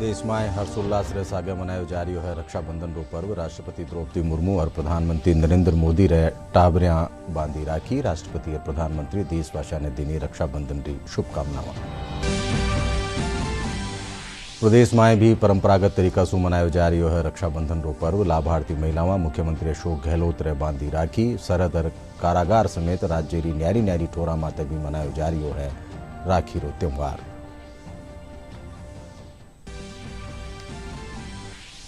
प्रदेश में हर्षोल्लास रे सागे मनायो जा रह्यो है रक्षाबंधन रो पर्व। राष्ट्रपति द्रौपदी मुर्मू और प्रधानमंत्री नरेंद्र मोदी रे टाबरिया बांधी राखी। राष्ट्रपति और प्रधानमंत्री देशवासियों ने दी रक्षाबंधन की शुभकामनाएं। प्रदेश में भी परंपरागत तरीका से मनायो जा रह्यो है रक्षाबंधन रो पर्व। लाभार्थी महिलाओं मुख्यमंत्री अशोक गहलोत रे बांधी राखी। सरहद और कारागार समेत राज्य री न्यारी न्यारी ठोरा माते भी मनायो जा रह्यो है राखी रो त्यौहार।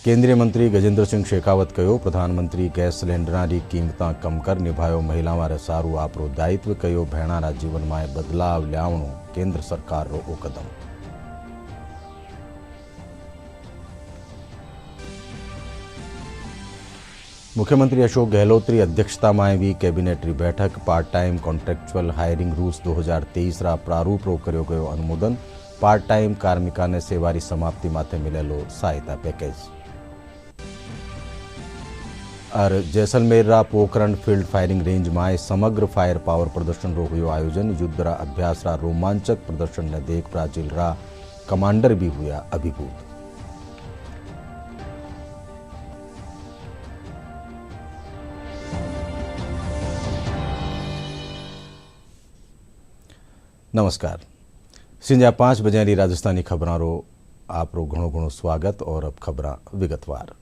केंद्रीय मंत्री गजेंद्र सिंह शेखावत कहो, प्रधानमंत्री गैस सिलेंडर की कीमत कम कर निभायो महिलाओं रे सारू आपरो दायित्व। कहो, भेणारा जीवन में बदलाव लियावणो केंद्र सरकार रो ओ कदम। मुख्यमंत्री अशोक गहलोत री अध्यक्षता में भी कैबिनेट री बैठक। Part time contractual hiring rules 2023 रा प्रारूप रो कर्यो गयो अनुमोदन। पार्ट टाइम कार्मिका ने सेवारी समाप्ति माथे मिलेलो सहायता पैकेज। और जैसलमेर रा पोखरण फील्ड फायरिंग रेंज में समग्र फायर पावर प्रदर्शन रो हुयो आयोजन। युद्ध रा अभ्यास रा रोमांचक प्रदर्शन ने देख ब्राजील रा कमांडर भी हुआ अभिभूत। नमस्कार। सिंजा 5 बजे राजस्थानी खबरां रो आपरो घणो घणो स्वागत। और अब खबरां विगतवार।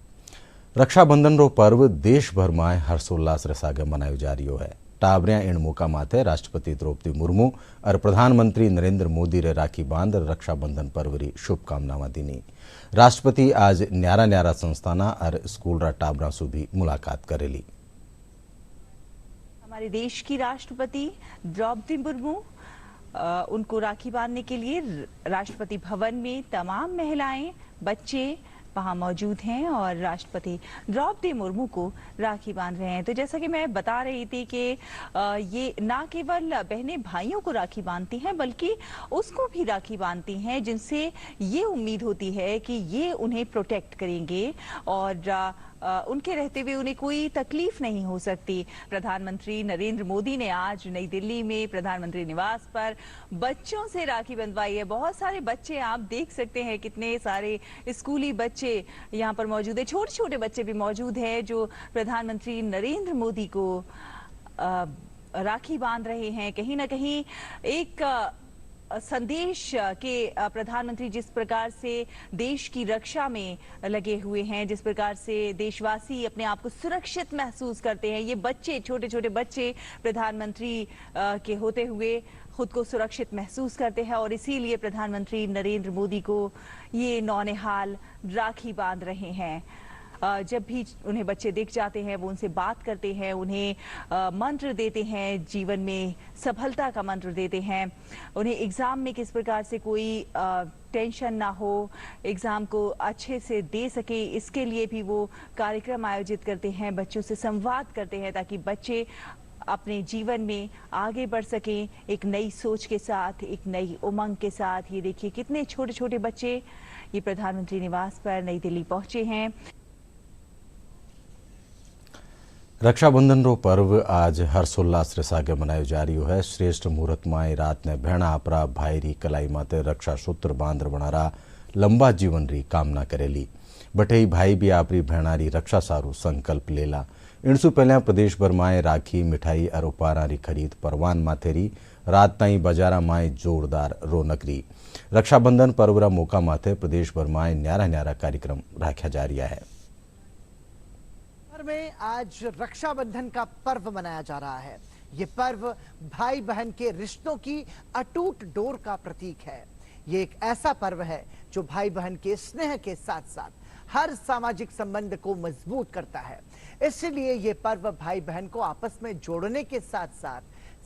रक्षाबंधन रो पर्व देश भर में हर्षोल्लास रे सागे मनायो जा रह्यो है। टाबरिया इन मौका माथे राष्ट्रपति द्रौपदी मुर्मू और प्रधानमंत्री नरेंद्र मोदी रे राखी बांध रक्षाबंधन पर्व री शुभकामनाएं दीनी। राष्ट्रपति आज न्यारा न्यारा संस्थाना और स्कूल रा टाबरा से भी मुलाकात करेली। हमारे देश की राष्ट्रपति द्रौपदी मुर्मू उनको राखी बांधने के लिए राष्ट्रपति भवन में तमाम महिलाएं, बच्चे वहां मौजूद हैं और राष्ट्रपति द्रौपदी मुर्मू को राखी बांध रहे हैं। तो जैसा कि मैं बता रही थी कि ये ना केवल बहनें भाइयों को राखी बांधती हैं बल्कि उसको भी राखी बांधती हैं जिनसे ये उम्मीद होती है कि ये उन्हें प्रोटेक्ट करेंगे और उनके रहते हुए उन्हें कोई तकलीफ नहीं हो सकती। प्रधानमंत्री नरेंद्र मोदी ने आज नई दिल्ली में प्रधानमंत्री निवास पर बच्चों से राखी बंधवाई है। बहुत सारे बच्चे आप देख सकते हैं, कितने सारे स्कूली बच्चे यहाँ पर मौजूद है। छोटे छोटे बच्चे भी मौजूद हैं जो प्रधानमंत्री नरेंद्र मोदी को राखी बांध रहे हैं। कहीं ना कहीं एक संदेश के प्रधानमंत्री जिस प्रकार से देश की रक्षा में लगे हुए हैं, जिस प्रकार से देशवासी अपने आप को सुरक्षित महसूस करते हैं, ये बच्चे, छोटे छोटे बच्चे प्रधानमंत्री के होते हुए खुद को सुरक्षित महसूस करते हैं और इसीलिए प्रधानमंत्री नरेंद्र मोदी को ये नौनिहाल राखी बांध रहे हैं। जब भी उन्हें बच्चे दिख जाते हैं वो उनसे बात करते हैं, उन्हें मंत्र देते हैं, जीवन में सफलता का मंत्र देते हैं, उन्हें एग्जाम में किस प्रकार से कोई टेंशन ना हो, एग्जाम को अच्छे से दे सके, इसके लिए भी वो कार्यक्रम आयोजित करते हैं, बच्चों से संवाद करते हैं ताकि बच्चे अपने जीवन में आगे बढ़ सकें एक नई सोच के साथ, एक नई उमंग के साथ। ये देखिए कितने छोटे छोटे बच्चे ये प्रधानमंत्री निवास पर नई दिल्ली पहुंचे हैं। रक्षाबंधन रो पर्व आज हर्षोल्लास रे सागे मनायो जा रह्यो है। श्रेष्ठ मुहूर्त में रात ने भेणा अपरा भाई री कलाई माते रक्षा सूत्र बांध बनारा लंबा जीवन री कामना करेली। बटे भाई भी आपरी भेणा री रक्षा सारू संकल्प लेला। इनसु पहले प्रदेश भर में राखी, मिठाई और उपहारा री खरीद परवान माथे री रात ताई बाजारा में जोरदार रौनक री। रक्षाबंधन पर्व रा मौका माथे प्रदेश भर में न्यारा न्यारा कार्यक्रम राख्या जा रहा है। में आज रक्षाबंधन का पर्व मनाया जा रहा है। ये पर्व भाई बहन के रिश्तों की अटूट डोर का प्रतीक है। ये एक ऐसा पर्व है जो भाई बहन के स्नेह के साथ साथ हर सामाजिक संबंध को मजबूत करता है। इसलिए ये पर्व भाई बहन को आपस में जोड़ने के साथ साथ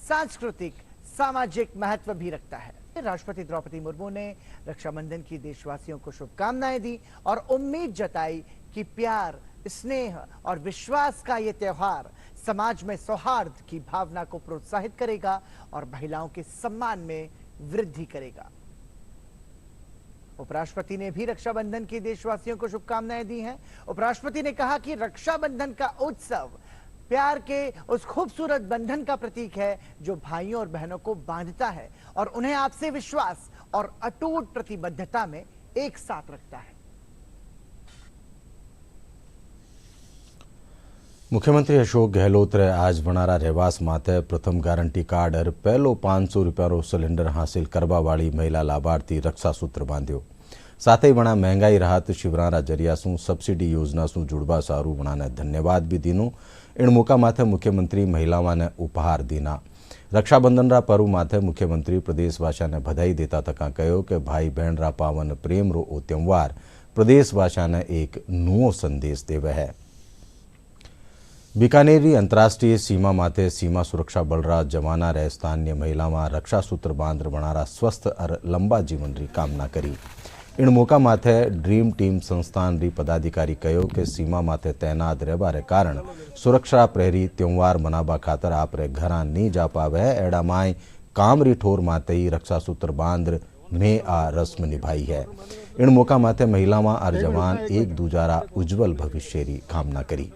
सांस्कृतिक सामाजिक महत्व भी रखता है। राष्ट्रपति द्रौपदी मुर्मू ने रक्षाबंधन की देशवासियों को शुभकामनाएं दी और उम्मीद जताई कि प्यार, स्नेह और विश्वास का ये त्योहार समाज में सौहार्द की भावना को प्रोत्साहित करेगा और महिलाओं के सम्मान में वृद्धि करेगा। उपराष्ट्रपति ने भी रक्षाबंधन की देशवासियों को शुभकामनाएं दी हैं। उपराष्ट्रपति ने कहा कि रक्षाबंधन का उत्सव प्यार के उस खूबसूरत बंधन का प्रतीक है जो भाइयों और बहनों को बांधता है और उन्हें आपसे विश्वास और अटूट प्रतिबद्धता में एक साथ रखता है। मुख्यमंत्री अशोक गहलोत आज वनारा રહેવાસ માથે પ્રથમ ગારંટી કાર્ડ और પહેલો 500 રૂપિયાનો સિલિન્ડર હાંસિલ કરવાવાળી મહિલા લાભાર્થી રક્ષાસૂત્ર બાંધ્યો। સાથે વણા મહેંગાઈ રાહત શિવરારા જરિયાસું સબસિડી યોજનાસું जुड़वा सारू वणाने धन्यवाद भी दीनू। इन मौका माथे मुख्यमंत्री महिलाओं उपहार दीना। रक्षाबंधन रा पर्व माथे मुख्यमंत्री प्रदेशवासियों ने बधाई देता तका कहो कि भाई बहन रा पावन प्रेम रो ओ त्यौहार प्रदेशवासियों ने एक नवो संदेश देवे है। बीकानेरी अंतर्राष्ट्रीय सीमा माथे सीमा सुरक्षा बल रा जवाना रे स्थानीय महिलाओं रक्षासूत्र बांध वनारा स्वस्थ और लंबा जीवन री कामना करी। इन मौका माथे ड्रीम टीम संस्थान री पदाधिकारी कहो कि सीमा माथे तैनात रहवारे कारण सुरक्षा प्रहरी त्यौहार मनाबा खातर आपरे घरा नहीं जा पावे एड़ा माय काम री ठोर माते ही रक्षासूत्र बांध में आ रस्म निभाई है। इन मौका माथे महिलाओं और जवान एक दूजारा उज्जवल भविष्य री कामना करी।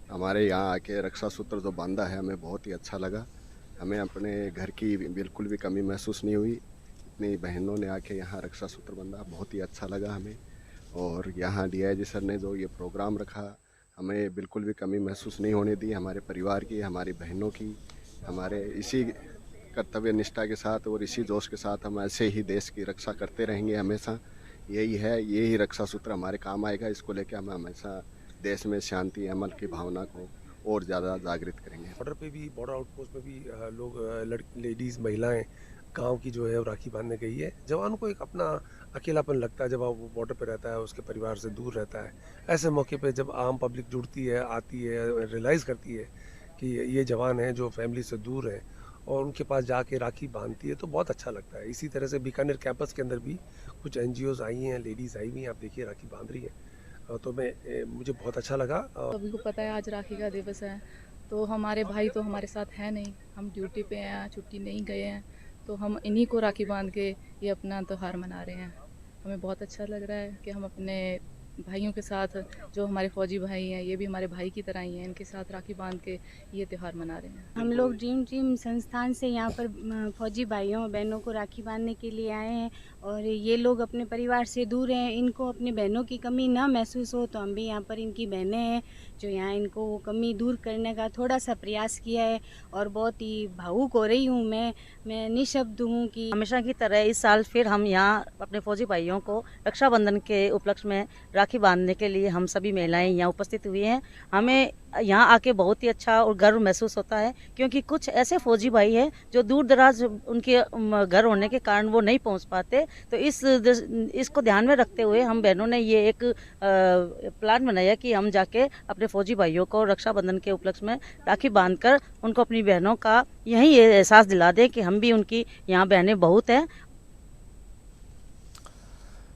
हमारे यहाँ आके रक्षा सूत्र जो बांधा है हमें बहुत ही अच्छा लगा। हमें अपने घर की बिल्कुल भी कमी महसूस नहीं हुई। इतनी बहनों ने आके यहाँ रक्षा सूत्र बांधा, बहुत ही अच्छा लगा हमें। और यहाँ डीआईजी सर ने जो ये प्रोग्राम रखा हमें बिल्कुल भी कमी महसूस नहीं होने दी। हमारे परिवार की, हमारी बहनों की, हमारे इसी कर्तव्य निष्ठा के साथ और इसी जोश के साथ हम ऐसे ही देश की रक्षा करते रहेंगे हमेशा। यही रक्षा सूत्र हमारे काम आएगा। इसको लेकर हम हमेशा देश में शांति अमल की भावना को और ज़्यादा जागृत करेंगे। बॉर्डर पे भी, बॉर्डर आउटपोस्ट पे भी लोग लेडीज़ महिलाएं गांव की जो है राखी बांधने गई है। जवान को एक अपना अकेलापन लगता है जब वो बॉर्डर पे रहता है, उसके परिवार से दूर रहता है। ऐसे मौके पे जब आम पब्लिक जुड़ती है, आती है, रियलाइज़ करती है कि ये जवान हैं जो फैमिली से दूर हैं और उनके पास जाके राखी बांधती है तो बहुत अच्छा लगता है। इसी तरह से बीकानेर कैंपस के अंदर भी कुछ NGOs आई हैं, लेडीज़ आई हुई हैं, आप देखिए राखी बांध रही है। तो मुझे बहुत अच्छा लगा। सभी को पता है आज राखी का दिवस है, तो हमारे भाई तो हमारे साथ है नहीं, हम ड्यूटी पे हैं, छुट्टी नहीं गए हैं, तो हम इन्हीं को राखी बांध के ये अपना त्यौहार मना रहे हैं। हमें बहुत अच्छा लग रहा है कि हम अपने भाइयों के साथ, जो हमारे फौजी भाई हैं, ये भी हमारे भाई की तरह ही हैं, इनके साथ राखी बांध के ये त्यौहार मना रहे हैं। हम लोग ड्रीम टीम संस्थान से यहाँ पर फौजी भाइयों और बहनों को राखी बांधने के लिए आए हैं और ये लोग अपने परिवार से दूर हैं। इनको अपनी बहनों की कमी ना महसूस हो तो हम भी यहाँ पर इनकी बहनें हैं जो यहाँ इनको वो कमी दूर करने का थोड़ा सा प्रयास किया है और बहुत ही भावुक हो रही हूँ। मैं निशब्द हूँ कि हमेशा की तरह इस साल फिर हम यहाँ अपने फौजी भाइयों को रक्षाबंधन के उपलक्ष्य में राखी बांधने के लिए हम सभी महिलाएं यहाँ उपस्थित हुई हैं। हमें यहाँ आके बहुत ही अच्छा और गर्व महसूस होता है क्योंकि कुछ ऐसे फौजी भाई हैं जो दूर दराज उनके घर होने के कारण वो नहीं पहुँच पाते। तो इसको ध्यान में रखते हुए हम बहनों ने ये एक प्लान बनाया कि हम जाके अपने फौजी भाइयों को रक्षाबंधन के उपलक्ष्य में राखी बांधकर उनको अपनी बहनों का यही ये एहसास दिला दें कि हम भी उनकी यहाँ बहनें बहुत हैं।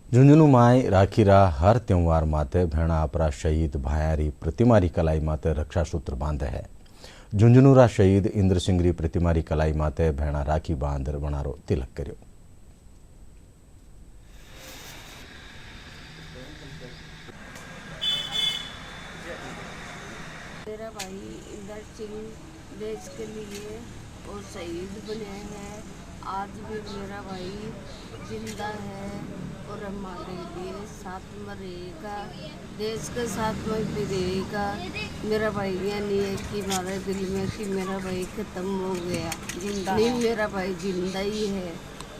झुंझुनू माय राखीरा हर त्यौहार माते भेणा आपरा शहीद भायारी प्रतिमारी कलाई माते रक्षासूत्र बांधे है। झुंझुनूरा शहीद इंद्र सिंह री प्रतिमारी कलाई माते भेणा राखी बांध वनारो तिलक कर्यो। मेरा भाई इंद्र सिंह देश के लिए और शहीद बने हैं। आज भी मेरा भाई जिंदा है और हमारे लिए साथ में रहेगा, देश के साथ में भी रहेगा। मेरा भाई यह नहीं है कि हमारे दिल में कि मेरा भाई खत्म हो गया, जिंदा नहीं, मेरा भाई जिंदा ही है।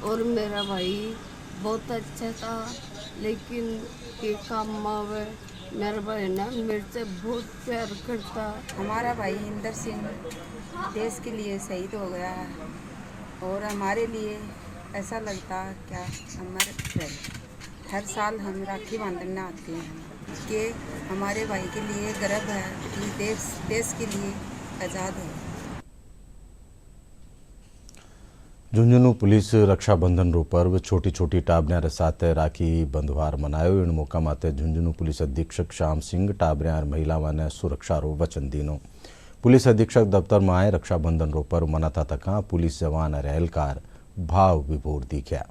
और मेरा भाई बहुत अच्छा था लेकिन के काम आवे। मेरा भाई ना मेरे से बहुत प्यार करता। हमारा भाई इंद्र सिंह देश के लिए शहीद हो गया है और हमारे लिए ऐसा लगता क्या हमारे फ्रेंड हर साल हम राखी बांधने आते हैं कि हमारे भाई के लिए गर्व है कि देश के लिए आज़ाद है। झुंझुनू पुलिस रक्षाबंधन रो पर्व छोटी छोटी टाबरियां साथ राखी बंधवार मनायो। इन मौका माते झुंझुनू पुलिस अधीक्षक श्याम सिंह टाबरियां महिलाओं ने सुरक्षा रो वचन दीनो। पुलिस अधीक्षक दफ्तर में आए रक्षाबंधन रो पर्व मनाता तक पुलिस जवान और एहलकार भाव विभोर दिख्या।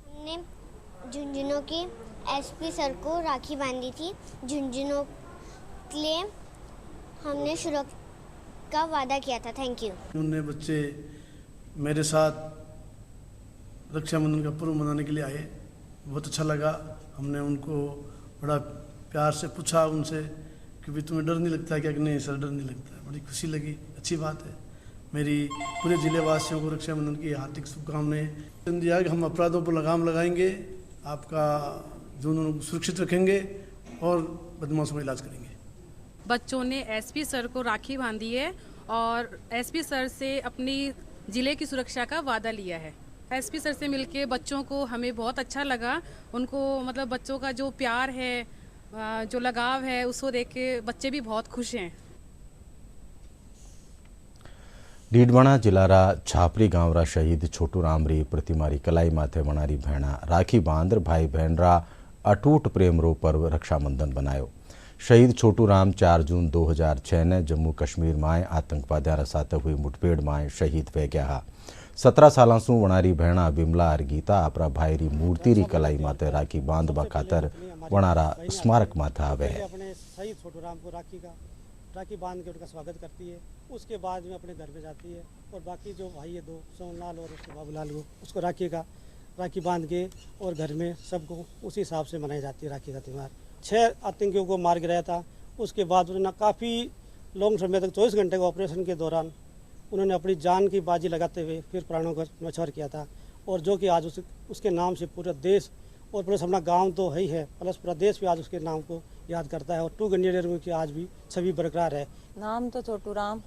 हमने झुंझुनू की SP सर को राखी बांधी थी। झुंझुनू के लिए हमने सुरक्षा का वादा किया था। Thank you. उन्होंने बच्चे मेरे साथ रक्षाबंधन का पर्व मनाने के लिए आए। बहुत अच्छा लगा। हमने उनको बड़ा प्यार से पूछा उनसे कि भाई तुम्हें डर नहीं लगता है क्या? कि नहीं सर, डर नहीं लगता है। बड़ी खुशी लगी, अच्छी बात है। मेरी पूरे जिले वासियों को रक्षाबंधन की हार्दिक शुभकामनाएं। दिया कि हम अपराधों पर लगाम लगाएंगे, आपका दोनों को सुरक्षित रखेंगे और बदमाशों का इलाज करेंगे। बच्चों ने एसपी सर को राखी बांधी है और एसपी सर से अपनी जिले की सुरक्षा का वादा लिया है। एसपी सर से मिलके बच्चों को हमें बहुत अच्छा लगा। उनको मतलब बच्चों का जो प्यार है, जो लगाव है, उसको देख के बच्चे भी बहुत खुश हैं। डीडवाणा जिलारा छापरी गांवरा शहीद छोटू रामरी प्रतिमारी कलाई माथे वणारी भेणा राखी बांध भाई बहनरा अटूट प्रेम रो पर्व रक्षाबंधन बनायो। शहीद छोटू राम 4 जून 2006 ने जम्मू कश्मीर में आतंकवादियों साथ हुई मुठभेड़ में शहीद वे गया हा। 17 साल सू वणारी भेणा बिमला और गीता आपरा भाई री मूर्ति री कलाई माथे राखी बांधवा खातर वणारा स्मारक माथे आवे है। अपने शहीद छोटू राम को राखी बांध के उनका स्वागत करती है। उसके बाद में अपने घर पे जाती है और बाकी जो भाई है 2 सोनलाल और उसके बाबूलाल को उसको राखी बांध के और घर में सबको उसी हिसाब से मनाई जाती है राखी का त्यौहार। 6 आतंकियों को मार गिराया था। उसके बाद उन्होंने काफ़ी लॉन्ग समय तक 24 घंटे के ऑपरेशन के दौरान उन्होंने अपनी जान की बाजी लगाते हुए फिर प्राणों का न्यौछावर किया था। और जो कि आज उसके नाम से पूरा देश और प्लस अपना गांव तो है ही है, प्लस पूरा देश भी आज उसके नाम को याद करता है। और 2 गंडियर की आज भी छवि बरकरार है। नाम तो छोटू राम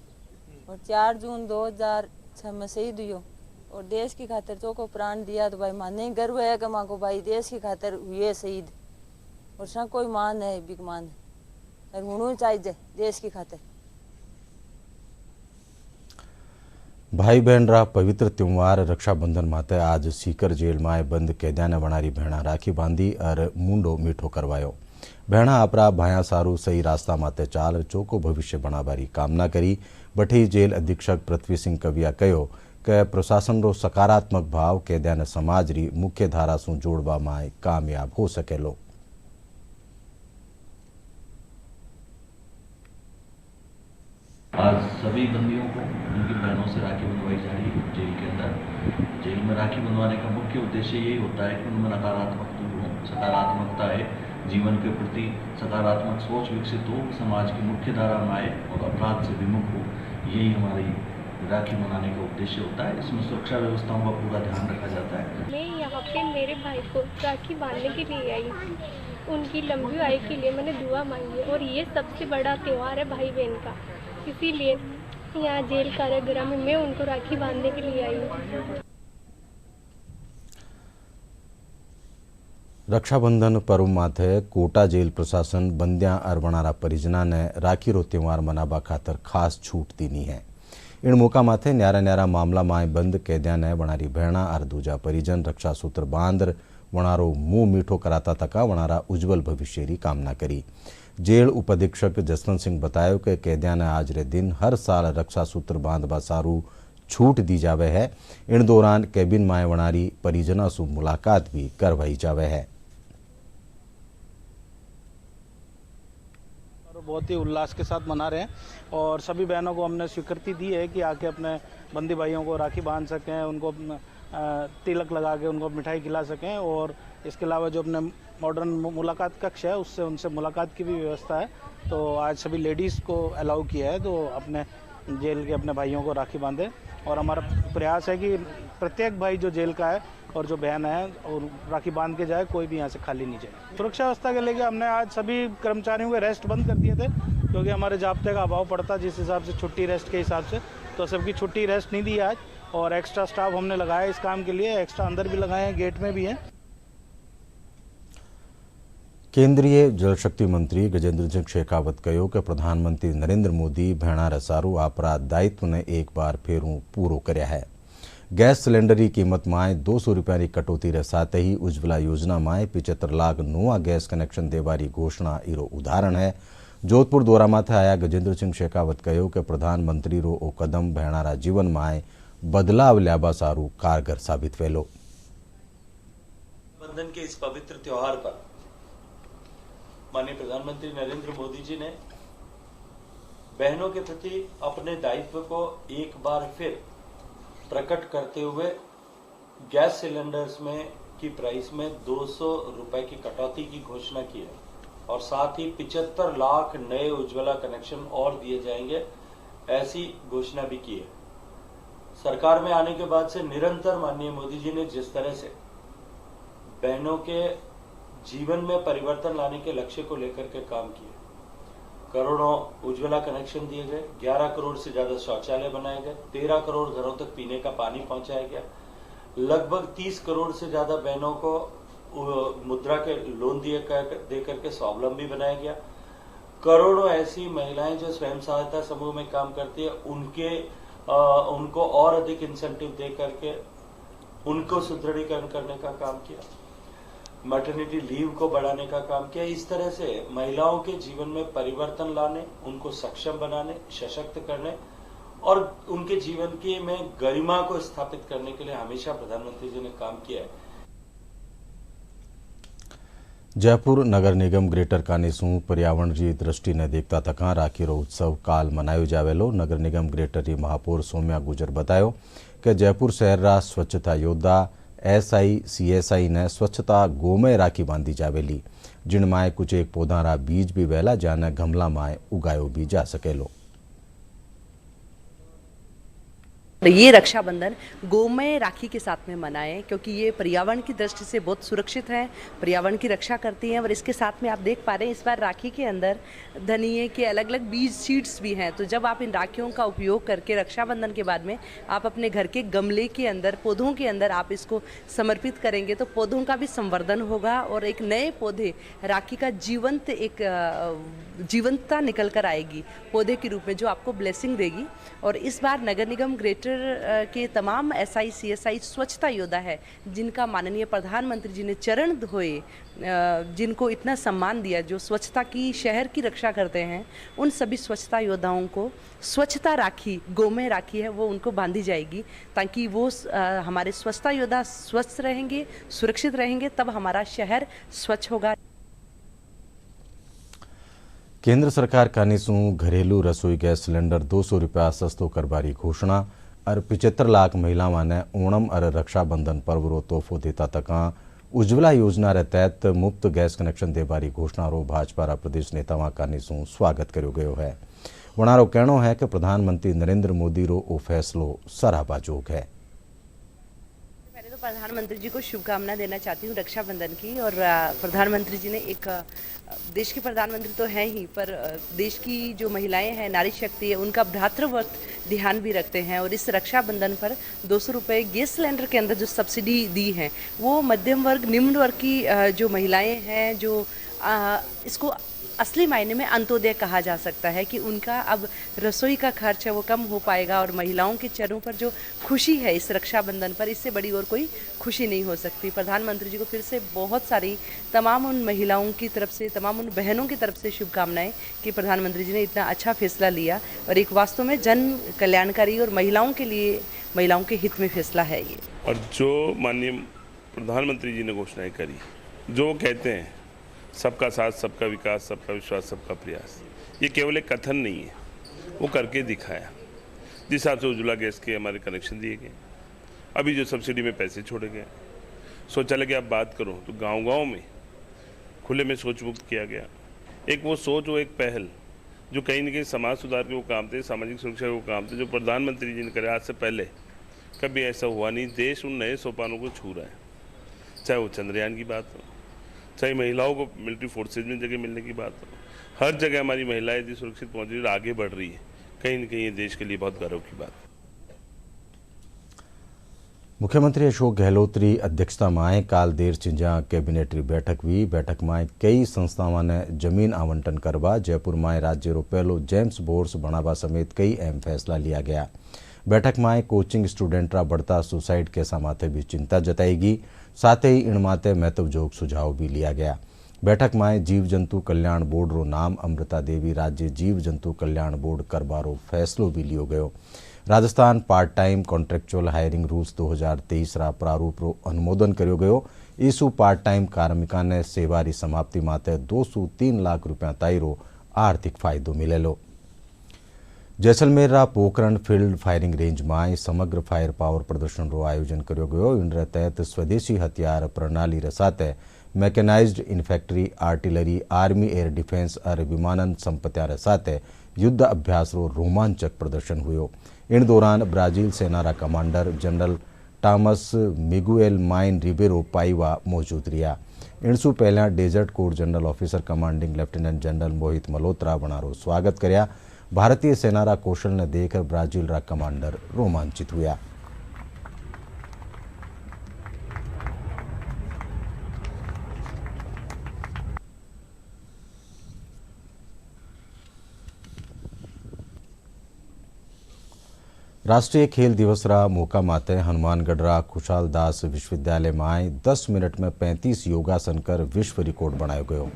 और 4 जून 2006 में शहीद हुई और देश की खातिर जो को प्राण दिया। तो भाई माने गर्व है कि माँ को भाई देश की खातिर हुए शहीद और सब कोई मान है बिग मान है और होना चाहिए देश की खातिर। भाई बहन रा पवित्र त्यौहार रक्षाबंधन माते आज सीकर जेल में बंद कैदिया ने वणारी भेणा राखी बांधी और मुंडो मीठो करवायो। भेणा आपरा भाया सारू सही रास्ता माते चाल चोको भविष्य बनाबारी कामना करी। बठी जेल अधीक्षक पृथ्वी सिंह कविया कहो कि प्रशासन रो सकारात्मक भाव कैदिया ने समाज री मुख्य धारा सु जोड़वा में कामयाब हो सकेलो। आज सभी बंदियों को उनकी बहनों से राखी बंधवाई जा रही है जेल के अंदर। जेल में राखी बंधवाने का मुख्य उद्देश्य यही होता है कि उनमें सकारात्मकता है, जीवन के प्रति सकारात्मक सोच विकसित हो, समाज की मुख्य धारा में आए और अपराध से विमुख हो। यही हमारी राखी मनाने का उद्देश्य होता है। इसमें सुरक्षा व्यवस्थाओं का पूरा ध्यान रखा जाता है। मैं यहाँ पे मेरे भाई को राखी बांधने के लिए आई। उनकी लंबी आयु के लिए मैंने दुआ मांगी है और ये सबसे बड़ा त्यौहार है भाई बहन का। इसीलिए यहाँ जेल कारागृह में मैं उनको राखी बांधने के लिए आई हूँ। रक्षाबंधन पर्व माथे कोटा जेल प्रशासन बंदियां और वणारा परिजना ने राखी रो त्यौहार मनाबा खातर खास छूट दीनी है। इन मौका माथे न्यारा न्यारा मामला में बंद कैदिया ने वणारी भेणा और दूजा परिजन रक्षा सूत्र बांध वणारो मुंह मीठो कराता तका वणारा उज्जवल भविष्य की कामना करी। जेल उपाधीक्षक जसवंत सिंह बतायो कि कैदिया ने आज रे दिन हर साल रक्षा सूत्र बांधवा सारू छूट दी जावे है। इन दौरान कैबिन में वणारी परिजना सु मुलाकात भी करवाई जावे है। बहुत ही उल्लास के साथ मना रहे हैं और सभी बहनों को हमने स्वीकृति दी है कि आके अपने बंदी भाइयों को राखी बांध सकें, उनको तिलक लगा के उनको मिठाई खिला सकें। और इसके अलावा जो अपने मॉडर्न मुलाकात कक्ष है उससे उनसे मुलाकात की भी व्यवस्था है। तो आज सभी लेडीज़ को अलाउ किया है तो अपने जेल के अपने भाइयों को राखी बांधे। और हमारा प्रयास है कि प्रत्येक भाई जो जेल का है और जो बहन है और राखी बांध के जाए, कोई भी यहाँ से खाली नहीं जाए। सुरक्षा व्यवस्था के लेके हमने आज सभी कर्मचारियों के रेस्ट बंद कर दिए थे क्योंकि हमारे जाब्ते का अभाव पड़ता जिस हिसाब से छुट्टी रेस्ट के हिसाब से, तो सबकी छुट्टी रेस्ट नहीं दी आज। और एक्स्ट्रा स्टाफ हमने लगाया इस काम के लिए, एक्स्ट्रा अंदर भी लगाए हैं, गेट में भी हैं। केंद्रीय जल शक्ति मंत्री गजेंद्र सिंह शेखावत कहो कि प्रधानमंत्री नरेंद्र मोदी भेणा रसारू आपरा दायित्व ने एक बार फेरू पूरो कर्या है। गैस सिलेंडर की कीमत में 200 रुपया की कटौती रे साथ ही उज्ज्वला योजना में 75 लाख नवा गैस कनेक्शन देवारी घोषणा इरो उदाहरण है। जोधपुर दौरा माथे आया गजेंद्र सिंह शेखावत कहो कि प्रधानमंत्री रो ओ कदम भेणारा जीवन में बदलाव ल्याबा सारू कारगर साबित वेलो। बंधन के इस पवित्र त्योहार पर माननीय प्रधानमंत्री नरेंद्र मोदी जी ने बहनों के प्रति अपने दायित्व को एक बार फिर प्रकट करते हुए गैस सिलेंडर्स में की प्राइस में 200 रुपए की कटौती की घोषणा की है और साथ ही 75 लाख नए उज्ज्वला कनेक्शन और दिए जाएंगे, ऐसी घोषणा भी की है। सरकार में आने के बाद से निरंतर माननीय मोदी जी ने जिस तरह से बहनों के जीवन में परिवर्तन लाने के लक्ष्य को लेकर के काम किए, करोड़ों उज्ज्वला कनेक्शन दिए गए, 11 करोड़ से ज्यादा शौचालय बनाए गए, 13 करोड़ घरों तक पीने का पानी पहुंचाया गया, लगभग 30 करोड़ से ज्यादा बहनों को मुद्रा के लोन दे करके स्वावलंबी बनाया गया, करोड़ों ऐसी महिलाएं जो स्वयं सहायता समूह में काम करती है उनको और अधिक इंसेंटिव दे करके उनको सुदृढ़ीकरण करने का काम किया, मैटरनिटी लीव को बढ़ाने का काम किया। इस तरह से महिलाओं के जीवन में परिवर्तन लाने, उनको सक्षम बनाने, सशक्त करने और उनके जीवन की में गरिमा को स्थापित करने के लिए हमेशा प्रधानमंत्री जी ने काम किया है। जयपुर नगर निगम ग्रेटर कानीसूं पर्यावरण जी दृष्टिने देखता तका राखीरो उत्सव काल मनायो जावेलो। नगर निगम ग्रेटर री महापौर सौम्या गुजर बतायो कि जयपुर शहर स्वच्छता योद्धा SI CSI ने स्वच्छता गोमय राखी बांधी जावेली, जिन माए कुछ एक पौधा बीज भी वहेला जाने गमला माए उगायो भी जा सकेलो। ये रक्षाबंधन गोमय राखी के साथ में मनाएं, क्योंकि ये पर्यावरण की दृष्टि से बहुत सुरक्षित है, पर्यावरण की रक्षा करती हैं। और इसके साथ में आप देख पा रहे हैं इस बार राखी के अंदर धनिये के अलग अलग बीज सीड्स भी हैं। तो जब आप इन राखियों का उपयोग करके रक्षाबंधन के बाद में आप अपने घर के गमले के अंदर, पौधों के अंदर आप इसको समर्पित करेंगे तो पौधों का भी संवर्धन होगा और एक नए पौधे राखी का जीवंतता निकल कर आएगी पौधे के रूप में, जो आपको ब्लेसिंग देगी। और इस बार नगर निगम ग्रेटर के तमाम SI CSI स्वच्छता योद्धा है, जिनका माननीय प्रधानमंत्री जी ने चरण धोए, जिनको इतना सम्मान दिया, जो स्वच्छता की, शहर की रक्षा करते हैं, उन सभी स्वच्छता योद्धाओं को स्वच्छता राखी, गोमय राखी है वो उनको बांधी जाएगी, ताकि वो हमारे स्वच्छता योद्धा स्वस्थ रहेंगे, सुरक्षित रहेंगे, तब हमारा शहर स्वच्छ होगा। केंद्र सरकार कानीसूं घरेलू रसोई गैस सिलेंडर 200 रुपया सस्तो करवारी घोषणा और 75 लाख महिलाओं ने ओणम और रक्षाबंधन पर्व रो तोहफो देता तका उज्ज्वला योजना रे तहत मुफ्त गैस कनेक्शन देवारी घोषणा रो भाजपा प्रदेश नेताओं कानीसूं स्वागत करो गयो है। वणारो कहनो है कि प्रधानमंत्री नरेंद्र मोदी रो ओ फैसलो सराहबाजोग है। प्रधानमंत्री जी को शुभकामना देना चाहती हूँ रक्षाबंधन की। और प्रधानमंत्री जी ने एक, देश के प्रधानमंत्री तो हैं ही, पर देश की जो महिलाएं हैं, नारी शक्ति है, उनका भ्रातृत्व ध्यान भी रखते हैं। और इस रक्षाबंधन पर 200 रुपये गैस सिलेंडर के अंदर जो सब्सिडी दी है वो मध्यम वर्ग, निम्न वर्ग की जो महिलाएं हैं, जो इसको असली मायने में अंत्योदय कहा जा सकता है, कि उनका अब रसोई का खर्च है वो कम हो पाएगा। और महिलाओं के चेहरों पर जो खुशी है इस रक्षाबंधन पर, इससे बड़ी और कोई खुशी नहीं हो सकती। प्रधानमंत्री जी को फिर से बहुत सारी तमाम उन महिलाओं की तरफ से, तमाम उन बहनों की तरफ से शुभकामनाएं कि प्रधानमंत्री जी ने इतना अच्छा फैसला लिया और एक वास्तव में जन कल्याणकारी और महिलाओं के लिए, महिलाओं के हित में फैसला है ये। और जो माननीय प्रधानमंत्री जी ने घोषणाएं करी, जो कहते हैं सबका साथ, सबका विकास, सबका विश्वास, सबका प्रयास, ये केवल एक कथन नहीं है, वो करके दिखाया। जिस हिसाब से उज्ज्वला गैस के हमारे कनेक्शन दिए गए, अभी जो सब्सिडी में पैसे छोड़े गए, शौचालय की आप बात करो तो गांव-गांव में खुले में शौच मुक्त किया गया। एक वो सोच, वो एक पहल जो कहीं न कहीं समाज सुधार के वो काम थे, सामाजिक सुरक्षा के वो काम थे, जो प्रधानमंत्री जी ने करे। आज से पहले कभी ऐसा हुआ नहीं। देश उन नए सोपानों को छू रहा है, चाहे वो चंद्रयान की बात हो, चाहे महिलाओं को मिलिट्री फोर्सेज में जगह मिलने की बात हो, हर जगह हमारी महिलाएं यदि सुरक्षित पहुंच रही है, आगे बढ़ रही है, कहीं न कहीं ये देश के लिए बहुत गर्व की बात है। मुख्यमंत्री अशोक गहलोत की अध्यक्षता में काल देर चिंजा कैबिनेट री बैठक हुई। बैठक में कई संस्थाओं ने जमीन आवंटन करवा, जयपुर में राज्य रो पहलो जेम्स बोर्स बनावा समेत कई अहम फैसला लिया गया। बैठक में कोचिंग स्टूडेंट रा बढ़ता सुसाइड केसा माथे भी चिंता जताएगी, साथ ही इन माते महत्वजोग सुझाव भी लिया गया। बैठक में जीव जंतु कल्याण बोर्ड रो नाम अमृता देवी राज्य जीव जंतु कल्याण बोर्ड करवारो फैसलो भी लियो गयो। Rajasthan part time contractual hiring rules 2023 रा प्रारूप रो अनुमोदन कर्यो गयो। ईसु पार्ट टाइम कार्मिका ने सेवारी समाप्ति माते 203 लाख रुपया ताईरो आर्थिक फायदो मिलेलो। Jaisalmer Pokhran field firing range में समग्र फायर पावर प्रदर्शन आयोजन कर्यो गयो। इन तहत स्वदेशी हथियार प्रणाली साथे mechanised infantry, artillery, army air defence और विमानन संपत्तियां साथे युद्ध अभ्यास रोमांचक प्रदर्शन हुयो। इन दौरान ब्राजील सेना commander general Tomas Miguel Mine Ribeiro Paiva मौजूद रहा। इनसु पहला desert corps general officer commanding lieutenant general Mohit Malhotra बनारो स्वागत कर्या। भारतीय सेना कौशल ने देखकर ब्राजील कमांडर रोमांचित हुआ। राष्ट्रीय खेल दिवस मौका माते हनुमानगढ़ खुशाल दास विश्वविद्यालय में 10 मिनट में 35 योगासन कर विश्व रिकॉर्ड बनायो गयो।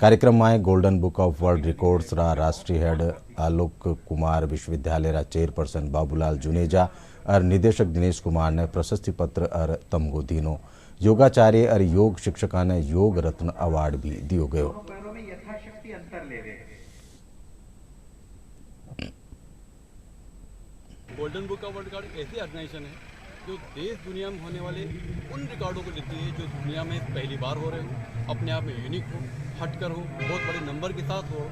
कार्यक्रम में golden book of world records राष्ट्रीय हेड आलोक कुमार, विश्वविद्यालय चेयरपर्सन बाबूलाल जुनेजा और निदेशक दिनेश कुमार ने प्रशस्ति पत्र और तमगो दीनो। योगाचार्य और योग शिक्षका ने योग रत्न अवार्ड भी दियो गयो। Golden book of world record ऐसी ऑर्गेनाइजेशन है जो देश दुनिया में होने वाले उन रिकॉर्डों को लेती है जो दुनिया में पहली बार हो रहे हो, अपने आप में यूनिक हो, हटकर हो, बहुत बड़े नंबर के साथ हो।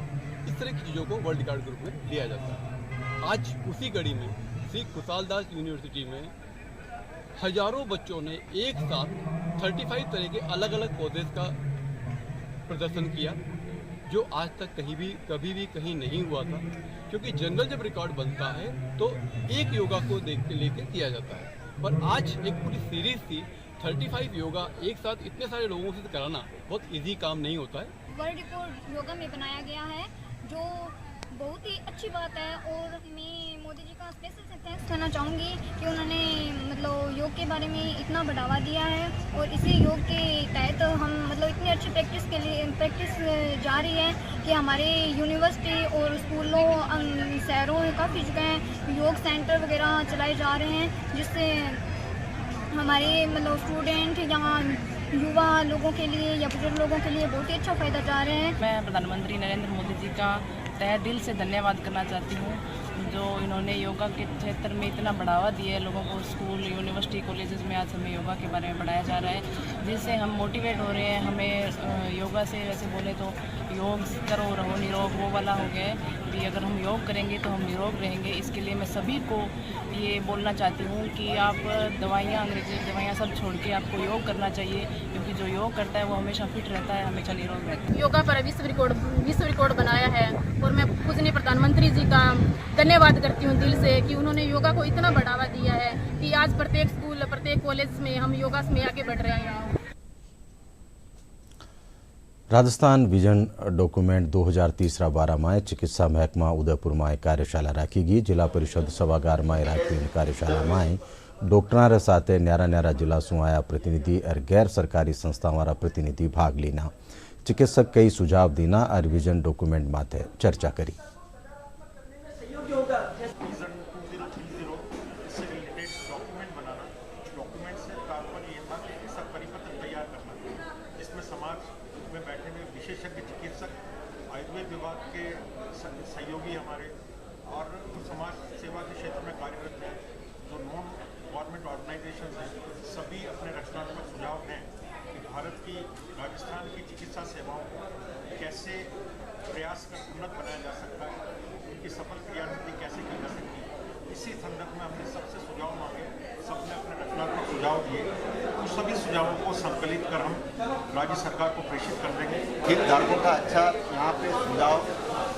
इस तरह की चीज़ों को वर्ल्ड रिकॉर्ड ग्रुप में लिया जाता है। आज उसी कड़ी में श्री खुशाल दास यूनिवर्सिटी में हजारों बच्चों ने एक साथ 35 तरह के अलग अलग कोर्सेज का प्रदर्शन किया, जो आज तक कभी भी कहीं नहीं हुआ था। क्योंकि जनरल जब रिकॉर्ड बनता है तो एक योगा को देख के लेके किया जाता है, पर आज एक पूरी सीरीज थी 35 योगा एक साथ इतने सारे लोगों से कराना बहुत इजी काम नहीं होता है। वर्ल्ड रिकॉर्ड योगा में बनाया गया है, जो बहुत ही अच्छी बात है। और मैं मोदी जी का स्पेशल से थैंक्स करना चाहूँगी कि उन्होंने मतलब योग के बारे में इतना बढ़ावा दिया है और इसी योग के तहत हम मतलब इतनी अच्छी प्रैक्टिस जारी है कि हमारे यूनिवर्सिटी और स्कूलों शहरों में काफ़ी जगह योग सेंटर वगैरह चलाए जा रहे हैं, जिससे हमारे मतलब स्टूडेंट यहाँ युवा लोगों के लिए या बुजुर्ग लोगों के लिए बहुत ही अच्छा फ़ायदा जा रहे हैं। मैं प्रधानमंत्री नरेंद्र मोदी जी का तहे दिल से धन्यवाद करना चाहती हूँ, जो इन्होंने योगा के क्षेत्र में इतना बढ़ावा दिया है। लोगों को स्कूल, यूनिवर्सिटी, कॉलेजेस में आज हमें योगा के बारे में पढ़ाया जा रहा है, जिससे हम मोटिवेट हो रहे हैं। हमें योगा से वैसे बोले तो योग करो रहो निरोग वो वाला हो गया है कि अगर हम योग करेंगे तो हम निरोग रहेंगे। इसके लिए मैं सभी को ये बोलना चाहती हूँ कि आप दवाइयाँ, अंग्रेजी दवाइयाँ सब छोड़ के आपको योग करना चाहिए, क्योंकि जो योग करता है वो हमेशा फिट रहता है, हमेशा निरोग रहता है। योगा पर विश्व रिकॉर्ड बनाया है और मैं पूजनीय प्रधानमंत्री जी का धन्यवाद करती हूँ दिल से कि उन्होंने योगा को इतना बढ़ावा दिया है कि आज प्रत्येक स्कूल, प्रत्येक कॉलेज में हम योगा में आगे बढ़ रहे हैं। राजस्थान विजन डॉक्यूमेंट 2030-12 में चिकित्सा महकमा उदयपुर में कार्यशाला राखीगी। जिला परिषद सभागार में राखी कार्यशाला में डॉक्टर साथ न्यारा जिला से आया प्रतिनिधि और गैर सरकारी संस्थाओं वाला प्रतिनिधि भाग लेना। चिकित्सक कई सुझाव देना और विजन डॉक्यूमेंट माथे चर्चा करी। विशेषज्ञ चिकित्सक, आयुर्वेद विभाग के सहयोगी हमारे और समाज सेवा के क्षेत्र में कार्यरत हैं, जो नॉन गवर्नमेंट ऑर्गेनाइजेशन हैं, सभी अपने रचनात्मक सुझाव हैं कि भारत की, राजस्थान की चिकित्सा सेवाओं को कैसे प्रयास कर उन्नत बनाया जा सकता है, उनकी सफल क्रियान्विति कैसे की जा सकती है। इसी संदर्भ में हमने सबसे सुझाव मांगे, सबने अपने रचनात्मक सुझाव दिए। उन सभी सुझावों को संकलित कर हम राज्य सरकार को प्रेषित कर देंगे। हितधारकों का अच्छा यहाँ पे सुझाव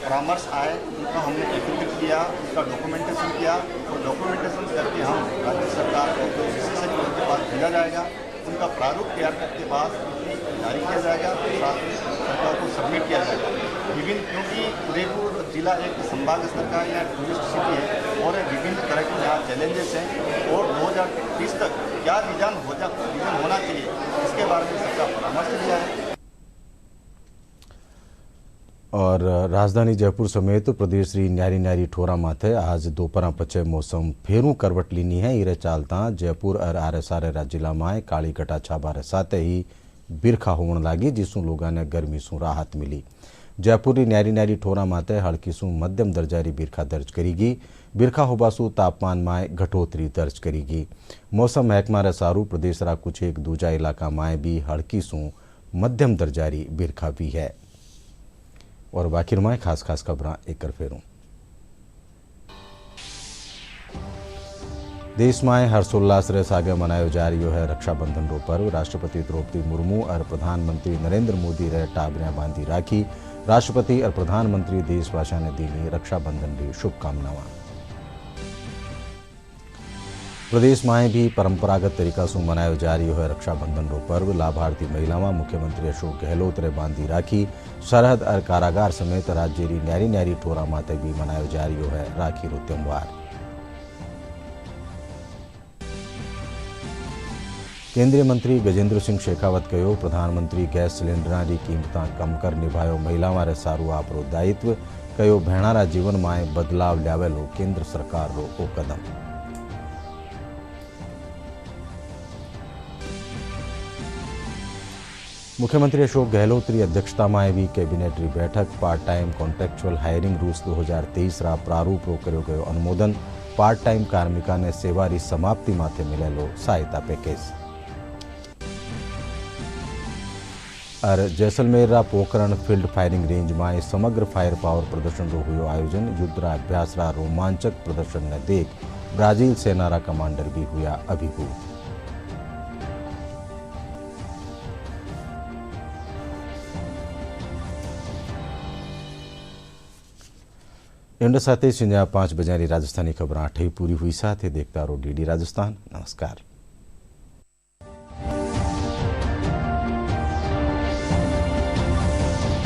परामर्श आए, उनका हमने एकत्रित किया, उनका डॉक्यूमेंटेशन किया और डॉक्यूमेंटेशन करके हम राज्य सरकार को जो विशेषज्ञ के पास भेजा जाएगा, उनका प्रारूप तैयार करके बाद जारी किया जाएगा, साथ में सरकार को सबमिट किया जाएगा। विभिन्न, क्योंकि उदयपुर जिला एक संभाग स्तर का या टूरिस्ट सिटी है और विभिन्न तरह के यहाँ चैलेंजेस हैं और 2030 तक क्या विजन होना चाहिए, इसके बारे में सबका परामर्श दिया है। और राजधानी जयपुर समेत प्रदेश री न्यारी न्यारी ठोरा माथे आज दोपहर पछे मौसम फेरू करवट लीनी है। इरे चालता जयपुर और आरे जिला में काली कटा छाबारे साथ ही बिरखा होने लगी, जिसू लोगों ने गर्मी सु राहत मिली। जयपुरी न्यारी न्यारी ठोरा माते हल्कीसू मध्यम दर्जारी बिरखा दर्ज करेगी। बिरखा होबासू तापमान में घटोतरी दर्ज करेगी। मौसम महकमा रे सारू प्रदेश रा कुछ एक दूजा इलाका में भी हल्कीसू मध्यम दर्जारी बिरखा भी है। और बाकी में खास खास खबरां एक कर फेरूं। देश में हर्षोल्लास रे सागे मनायो जा रही है रक्षाबंधन रो पर्व। राष्ट्रपति द्रौपदी मुर्मू और प्रधानमंत्री नरेंद्र मोदी रे टाबरिया बांधी राखी। राष्ट्रपति और प्रधानमंत्री देशवासियों ने दी रक्षाबंधन की शुभकामनाएं। प्रदेश में भी परंपरागत तरीका से मनायो जा रही है रक्षाबंधन रो पर्व। लाभार्थी महिलाओं मुख्यमंत्री अशोक गहलोत रे बांधी राखी। सरहद और कारागार समेत राज्य री न्यारी न्यारी ठोरा माते भी मनायो जा रही है राखी रो त्यौहार। केंद्रीय मंत्री गजेंद्र सिंह शेखावत कहो प्रधानमंत्री गैस सिलेंडर की कीमत कम कर निभायो महिलाओं रे सारू आपरो दायित्व। कहो भेणारा जीवन में बदलाव लावेलो केंद्र सरकार रो ओ कदम। मुख्यमंत्री अशोक गहलोत की अध्यक्षता में भी कैबिनेट री बैठक। Part time contractual hiring rules 2023 रा प्रारूप रो कर्यो गयो अनुमोदन। पार्ट टाइम कार्मिका ने सेवा री समाप्ति माथे मिलेलो सहायता पैकेज। और जैसलमेर रा पोखरण फील्ड फायरिंग रेंज में समग्र फायर पावर प्रदर्शन रो हुयो आयोजन। युद्ध अभ्यास रा रोमांचक प्रदर्शन ने देख ब्राजील सेना रा कमांडर भी हुआ अभिभूत। इंड साथ 5 बजे राजस्थानी खबर 8 पूरी हुई। साथ देखता रहो DD राजस्थान। नमस्कार।